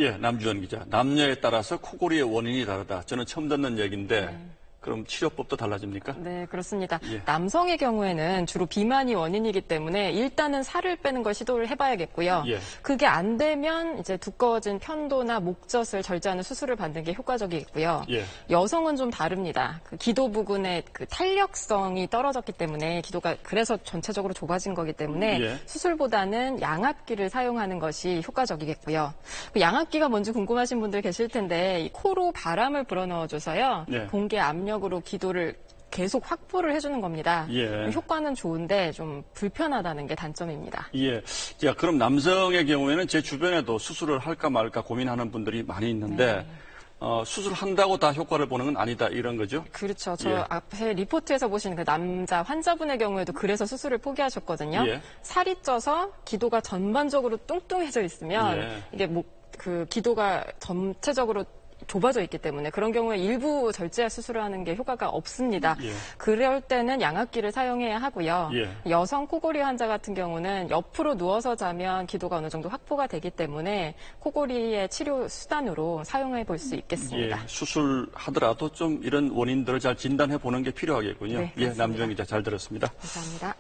예, 남주현 기자. 남녀에 따라서 코골이의 원인이 다르다. 저는 처음 듣는 얘기인데 그럼 치료법도 달라집니까? 네, 그렇습니다. 예. 남성의 경우에는 주로 비만이 원인이기 때문에 일단은 살을 빼는 걸 시도를 해봐야겠고요. 예. 그게 안 되면 이제 두꺼워진 편도나 목젖을 절제하는 수술을 받는 게 효과적이겠고요. 예. 여성은 좀 다릅니다. 그 기도 부근의 그 탄력성이 떨어졌기 때문에 기도가 그래서 전체적으로 좁아진 거기 때문에 예. 수술보다는 양압기를 사용하는 것이 효과적이겠고요. 그 양압기가 뭔지 궁금하신 분들 계실 텐데 이 코로 바람을 불어넣어줘서요. 예. 공기 압력으로 기도를 계속 확보를 해주는 겁니다. 예. 효과는 좋은데 좀 불편하다는 게 단점입니다. 예. 자, 그럼 남성의 경우에는 제 주변에도 수술을 할까 말까 고민하는 분들이 많이 있는데 수술한다고 다 효과를 보는 건 아니다 이런 거죠? 그렇죠. 저 예. 앞에 리포트에서 보신 그 남자 환자분의 경우에도 그래서 수술을 포기하셨거든요. 예. 살이 쪄서 기도가 전반적으로 뚱뚱해져 있으면 예. 이게 그 기도가 전체적으로 좁아져 있기 때문에 그런 경우에 일부 절제 수술을 하는 게 효과가 없습니다. 예. 그럴 때는 양압기를 사용해야 하고요. 예. 여성 코골이 환자 같은 경우는 옆으로 누워서 자면 기도가 어느 정도 확보가 되기 때문에 코골이의 치료 수단으로 사용해 볼 수 있겠습니다. 예. 수술하더라도 좀 이런 원인들을 잘 진단해 보는 게 필요하겠군요. 네, 예, 맞습니다. 남주현 기자 잘 들었습니다. 감사합니다.